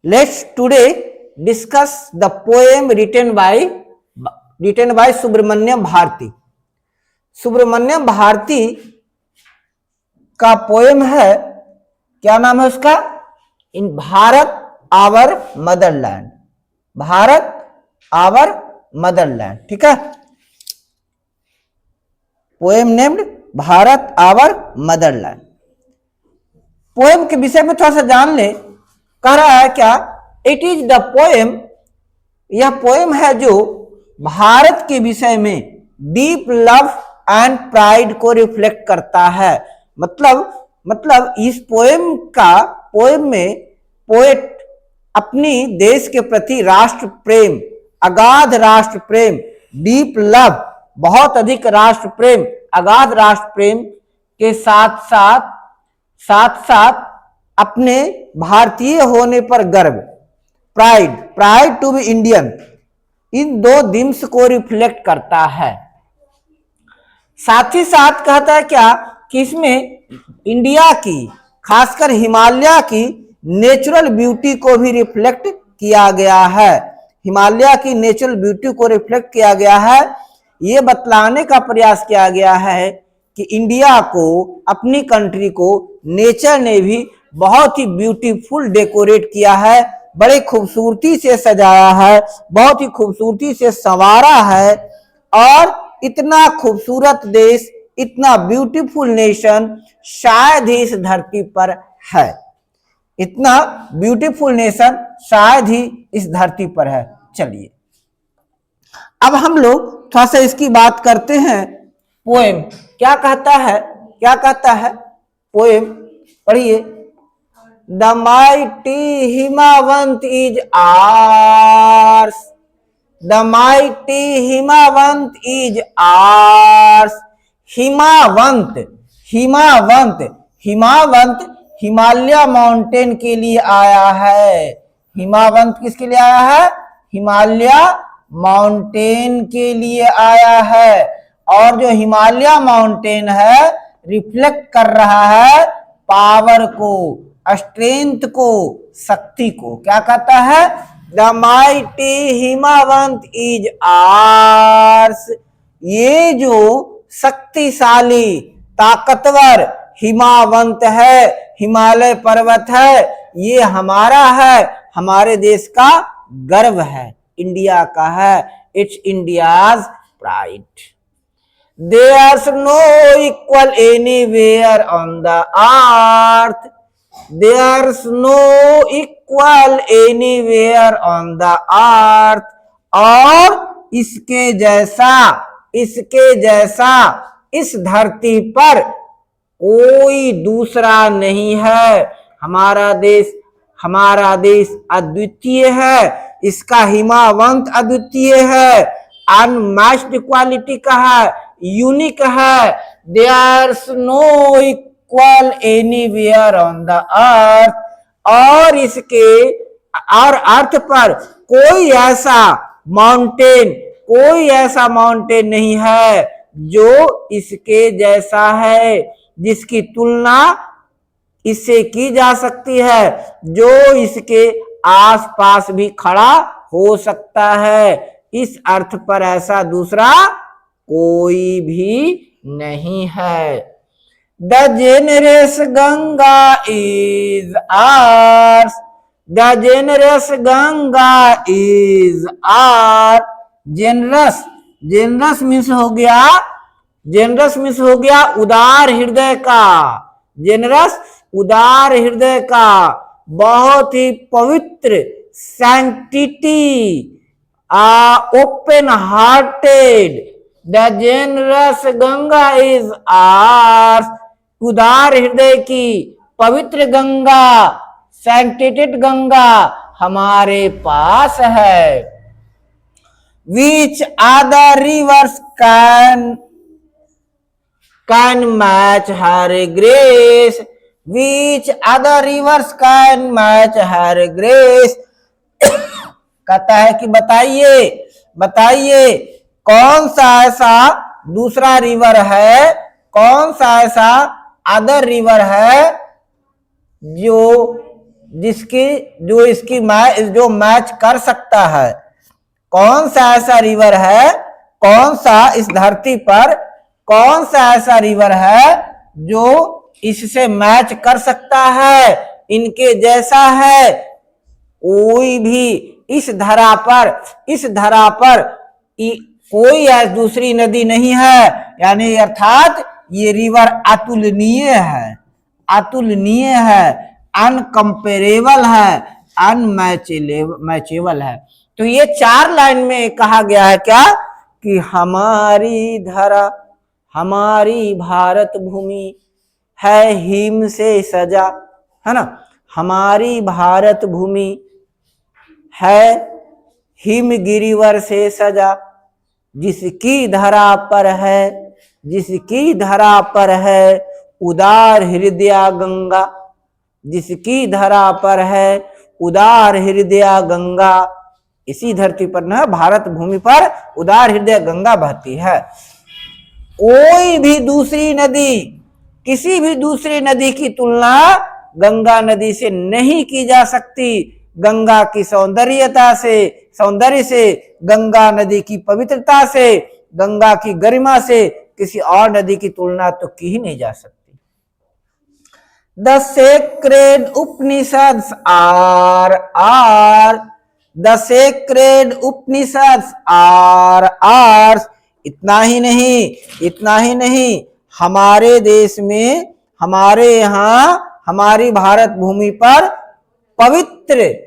Let's today discuss the poem written by Subramaniam Bharti. Subramaniam Bharti का poem है, क्या नाम है उसका? इन Bharat our motherland. Bharat our motherland. ठीक है, poem named Bharat our motherland. Poem के विषय में थोड़ा सा जान ले. कह रहा है क्या? इट इज द पोएम, यह पोएम है जो भारत के विषय में डीप लव एंड प्राइड को रिफ्लेक्ट करता है. मतलब इस पोएम में पोएट अपनी देश के प्रति राष्ट्र प्रेम, अगाध राष्ट्र प्रेम, डीप लव, बहुत अधिक राष्ट्र प्रेम, अगाध राष्ट्र प्रेम के साथ साथ अपने भारतीय होने पर गर्व, प्राइड टू बी इंडियन, इन दो दिम्स को रिफ्लेक्ट करता है. साथ ही साथ कहता है क्या कि इसमें इंडिया की, खासकर हिमालय की नेचुरल ब्यूटी को भी रिफ्लेक्ट किया गया है. हिमालय की नेचुरल ब्यूटी को रिफ्लेक्ट किया गया है. ये बतलाने का प्रयास किया गया है कि इंडिया को, अपनी कंट्री को नेचर ने भी बहुत ही ब्यूटीफुल डेकोरेट किया है, बड़े खूबसूरती से सजाया है, बहुत ही खूबसूरती से संवारा है. और इतना खूबसूरत देश, इतना ब्यूटीफुल नेशन शायद ही इस धरती पर है. इतना ब्यूटीफुल नेशन शायद ही इस धरती पर है. चलिए अब हम लोग थोड़ा सा इसकी बात करते हैं. पोएम क्या कहता है पोएम पढ़िए. The mighty Himavant is ours, the mighty Himavant is ours. Himavant Himalaya mountain के लिए आया है. हिमावंत किसके लिए आया है? हिमालय माउंटेन के लिए आया है. और जो हिमालय माउंटेन है रिफ्लेक्ट कर रहा है पावर को, स्ट्रेंथ को, शक्ति को. क्या कहता है? The mighty Himavant is ours. ये जो शक्तिशाली, ताकतवर हिमावंत है, हिमालय पर्वत है, ये हमारा है, हमारे देश का गर्व है, इंडिया का है. It's India's pride. There's no equal anywhere on the earth. There's no equal anywhere on the earth. और इसके जैसा इस धरती पर कोई दूसरा नहीं है. हमारा देश अद्वितीय है. इसका हिमावंत अद्वितीय है, अनमैच्ड क्वालिटी का है, यूनिक है. There's no equal anywhere on the earth. और अर्थ पर कोई ऐसा माउंटेन नहीं है जो इसके जैसा है, जिसकी तुलना इससे की जा सकती है, जो इसके आसपास भी खड़ा हो सकता है. इस अर्थ पर ऐसा दूसरा कोई भी नहीं है. The generous Ganga is ours. The generous Ganga is our. Generous means हो गया उदार हृदय का. जेनरस उदार हृदय का, बहुत ही पवित्र, sanctity, open hearted. The generous Ganga is hours. उदार हृदय की पवित्र गंगा, सैंक्टिटेड गंगा हमारे पास है. Which other rivers can match her grace? Which other rivers can match her grace? कहता है कि बताइए कौन सा ऐसा दूसरा रिवर है, कौन सा ऐसा अदर रिवर है जो जिसकी जो इसकी जो मैच कर सकता है। कौन सा ऐसा रिवर है, कौन सा इस धरती पर कौन सा ऐसा रिवर है जो इससे मैच कर सकता है, इनके जैसा है? कोई भी इस धरा पर कोई दूसरी नदी नहीं है। यानी अर्थात ये रिवर अतुलनीय है, अतुलनीय है, अनकंपेरेबल है, अनमैचेबल है। तो ये 4 लाइन में कहा गया है क्या कि हमारी धरा, हमारी भारत भूमि है हिम से सजा, है ना। हमारी भारत भूमि है हिम गिरिवर से सजा, जिसकी धरा पर है, जिसकी धरा पर है उदार हृदया गंगा, जिसकी धरा पर है उदार हृदया गंगा। इसी धरती पर ना भारत भूमि पर उदार हृदय गंगा बहती है। कोई भी दूसरी नदी, किसी भी दूसरी नदी की तुलना गंगा नदी से नहीं की जा सकती। गंगा की सौंदर्य से, गंगा नदी की पवित्रता से, गंगा की गरिमा से किसी और नदी की तुलना तो की ही नहीं जा सकती। The sacred Upanishads are the sacred Upanishads are ours। इतना ही नहीं, हमारे देश में, हमारे यहाँ, हमारी भारत भूमि पर पवित्र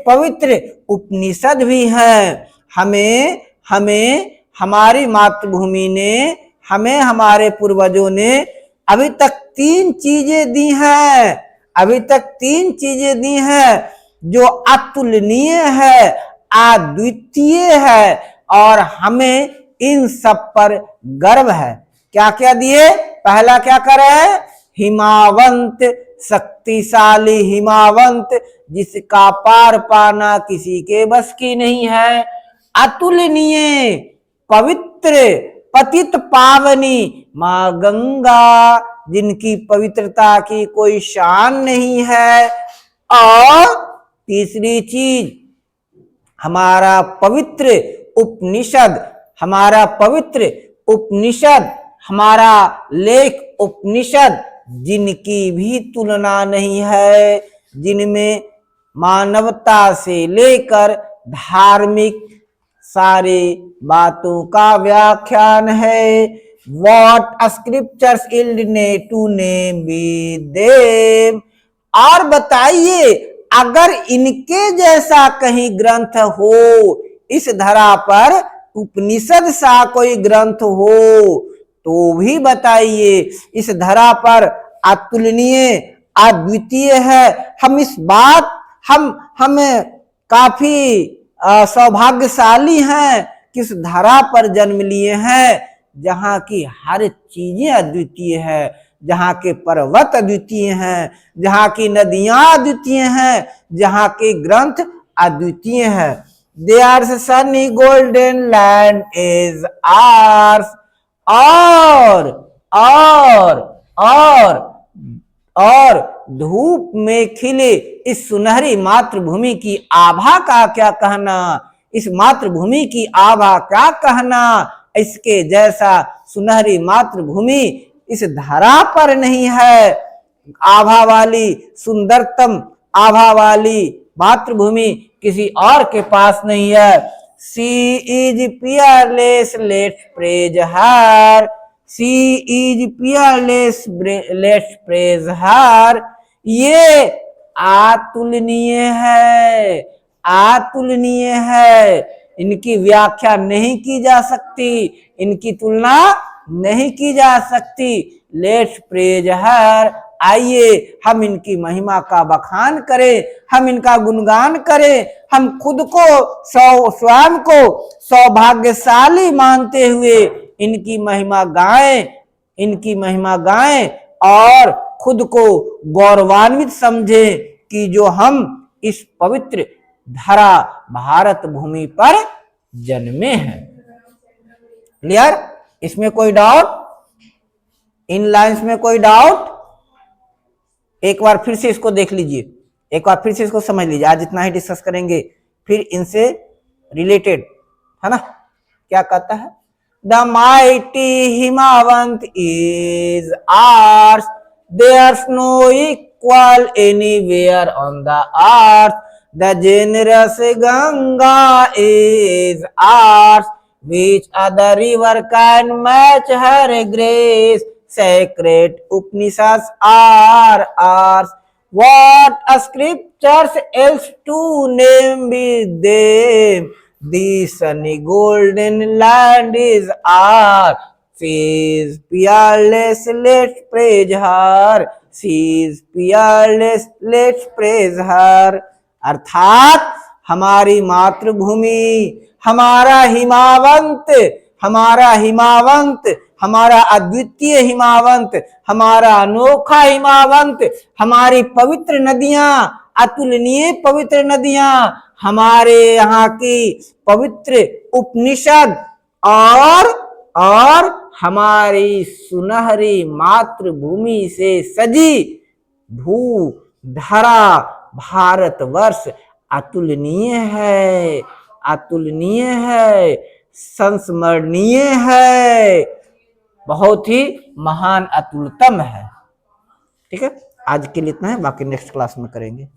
पवित्र उपनिषद भी हैं। हमें हमारी मातृभूमि ने, हमें हमारे पूर्वजों ने अभी तक 3 चीजें दी हैं, अभी तक 3 चीजें दी हैं जो अतुलनीय है, अद्वितीय है, और हमें इन सब पर गर्व है। क्या क्या दिए? पहला क्या करे? हिमावंत, शक्तिशाली हिमावंत, जिसका पार पाना किसी के बस की नहीं है। अतुलनीय, पवित्र, पतित पावनी मां गंगा, जिनकी पवित्रता की कोई शान नहीं है। और तीसरी चीज, हमारा पवित्र उपनिषद, हमारा पवित्र उपनिषद, हमारा लेख उपनिषद, जिनकी भी तुलना नहीं है, जिनमें मानवता से लेकर धार्मिक सारे बातों का व्याख्यान है। What scriptures illnate to name with them। और बताइए, अगर इनके जैसा कहीं ग्रंथ हो इस धरा पर, उपनिषद सा कोई ग्रंथ हो तो भी बताइए। इस धरा पर अतुलनीय, अद्वितीय है। हम इस बात हम काफी सौभाग्यशाली हैं कि इस धरा पर जन्म लिए हैं जहाँ की हर चीजें अद्वितीय है, जहाँ के पर्वत अद्वितीय हैं, जहाँ की नदियां अद्वितीय हैं, जहाँ के ग्रंथ अद्वितीय हैं। Their sunny golden land is ours। और धूप में खिले इस सुनहरी मातृभूमि की आभा का क्या कहना, इस मातृभूमि की आभा क्या कहना। इसके जैसा सुनहरी मातृभूमि इस धरा पर नहीं है। आभा वाली, सुंदरतम आभा वाली मातृभूमि किसी और के पास नहीं है। She is peerless, let's praise her। She is peerless, let's praise her। ये अतुलनीय है, अतुलनीय है। इनकी व्याख्या नहीं की जा सकती, इनकी तुलना नहीं की जा सकती। लेट्स प्रेज हर। आइए हम इनकी महिमा का बखान करें, हम इनका गुणगान करें, हम खुद को स्वयं को सौभाग्यशाली मानते हुए इनकी महिमा गाएं, इनकी महिमा गाएं और खुद को गौरवान्वित समझें कि जो हम इस पवित्र धरा भारत भूमि पर जन्मे हैं। क्लियर? इसमें कोई डाउट? इन लाइंस में कोई डाउट? एक बार फिर से इसको देख लीजिए। एक बार फिर से इसको समझ लीजिए, आज इतना ही डिस्कस करेंगे, फिर इनसे रिलेटेड है ना। क्या कहता है, the mighty Himavant is ours, there's no equal anywhere on the earth, the generous Ganga is ours, which other river can match her grace, sacred Upanishads are ours, what a scriptures else to name with them, the sunny golden land is ours, she is peerless, let's praise her, she is peerless, let's praise her। अर्थात हमारी मातृभूमि, हमारा हिमावंत, हमारा हिमावंत, हमारा अद्वितीय हिमावंत, हमारा अनोखा हिमावंत, हमारी पवित्र नदियां, अतुलनीय पवित्र नदियां, हमारे यहाँ की पवित्र उपनिषद और हमारी सुनहरी मातृभूमि से सजी भू धरा भारतवर्ष अतुलनीय है, अतुलनीय है, संस्मरणीय है, बहुत ही महान अतुलतम है। ठीक है, आज के लिए इतना है, बाकी नेक्स्ट क्लास में करेंगे।